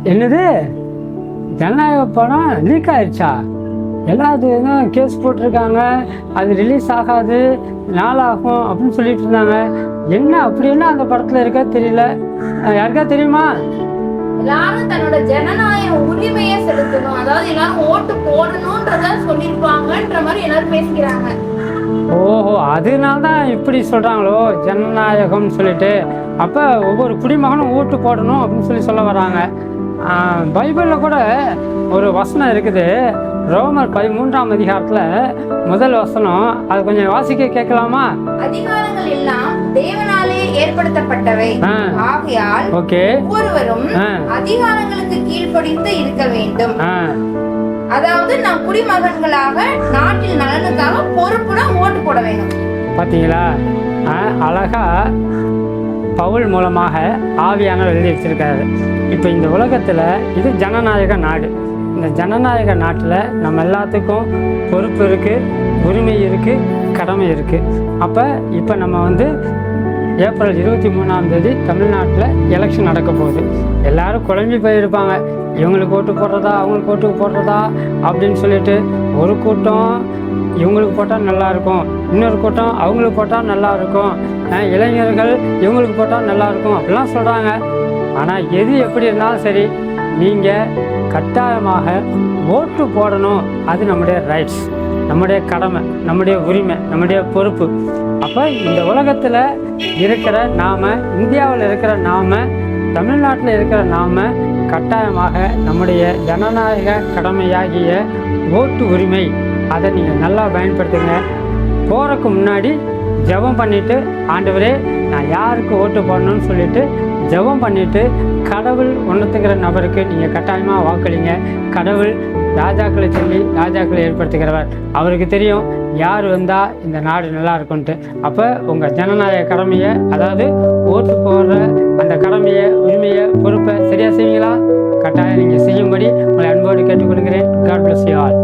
என்னது ஜனநாயக படம் லீக் ஆயிடுச்சா? எல்லாத்துக்கும் கேஸ் போட்டிருக்காங்க, அது ரிலீஸ் ஆகாது, நாளாகும் அப்படின்னு சொல்லிட்டு இருந்தாங்க. என்ன அப்படி என்ன அந்த படத்தில் இருக்கா தெரியல. யாருக்கா தெரியுமா? எல்லாரும் தன்னோட ஜனநாயக உரிமையை செலுத்தணும், அதாவது எல்லாரும் ஓட்டு போடணும்ன்றத சொல்லியிருப்பாங்கன்ற மாதிரி எல்லாரும் பேசிக்கிறாங்க. ஓஹோ, அதனால தான் இப்படி சொல்கிறாங்களோ ஜனநாயகம்னு சொல்லிட்டு. அப்போ ஒவ்வொரு குடிமகனும் ஓட்டு போடணும் அப்படின்னு சொல்ல வராங்க. பைபிளில் கூட ஒரு வசனம் இருக்குது, ரோமர் 13ஆம் அதிகாரத்தில் முதல் வசனம். அது கொஞ்சம் வாசிக்க கேட்கலாமா? அதிகாரங்கள் எல்லாம் தேவனாலே ஏற்படுத்தப்பட்டவை, ஆகையால் ஒவ்வொருவரும் அதிகாரங்களுக்கு கீழ்ப்படிந்து இருக்க வேண்டும். அதாவது நாம் குடிமகன்களாக நாட்டில் நலனுக்காக பொறுப்புடன் ஓட்டு போட வேண்டும். பார்த்தீங்களா, அழகா பவுல் மூலமாக ஆவியானவர் எழுதி வச்சிருக்காரு. இப்போ இந்த உலகத்தில் இது ஜனநாயக நாடு. இந்த ஜனநாயக நாட்டில் நம்ம எல்லாத்துக்கும் பொறுப்பு இருக்குது, உரிமை இருக்குது, கடமை இருக்குது. அப்போ இப்போ நம்ம ஏப்ரல் 23ஆம் தேதி தமிழ்நாட்டில் எலெக்ஷன் நடக்க போகுது. எல்லோரும் குழம்பி போயிருப்பாங்க, இவங்களுக்கு ஓட்டு போடுறதா அவங்களுக்கு ஓட்டு போடுறதா அப்படின்னு சொல்லிட்டு. ஒரு கூட்டம் இவங்களுக்கு போட்டால் நல்லாயிருக்கும், இன்னொரு கூட்டம் அவங்களுக்கு போட்டால் நல்லாயிருக்கும், இளைஞர்கள் இவங்களுக்கு போட்டால் நல்லாயிருக்கும் அப்படிலாம் சொல்கிறாங்க. ஆனால் எது எப்படி இருந்தாலும் சரி, நீங்கள் கட்டாயமாக ஓட்டு போடணும். அது நம்முடைய ரைட்ஸ், நம்முடைய கடமை, நம்முடைய உரிமை, நம்முடைய பொறுப்பு. அப்போ இந்த உலகத்தில் இருக்கிற நாம், இந்தியாவில் இருக்கிற நாம், தமிழ்நாட்டில் இருக்கிற நாம் கட்டாயமாக நம்முடைய ஜனநாயக கடமையாகிய ஓட்டு உரிமை அதை நீங்கள் நல்லா பயன்படுத்துங்க. போகிறதுக்கு முன்னாடி ஜெபம் பண்ணிவிட்டு, ஆண்டவரே நான் யாருக்கு ஓட்டு போடணும்னு சொல்லிவிட்டு ஜெபம் பண்ணிவிட்டு, கடவுள் ஒன்றுத்துங்கிற நபருக்கு நீங்கள் கட்டாயமாக வாக்களிங்க. கடவுள் ராஜாக்களை சொல்லி ராஜாக்களை ஏற்படுத்துகிறவர். அவருக்கு தெரியும் யார் வந்தால் இந்த நாடு நல்லா இருக்கும்ன்ட்டு. அப்போ உங்கள் ஜனநாயக கடமையை, அதாவது ஓட்டு போடுற அந்த கடமையை, உரிமையை, பொறுப்பை சரியாக செய்வீங்களா? கட்டாயம் நீங்கள் செய்யும்படி உங்களை அன்போடு கேட்டுக்கொள்கிறேன். God bless you all.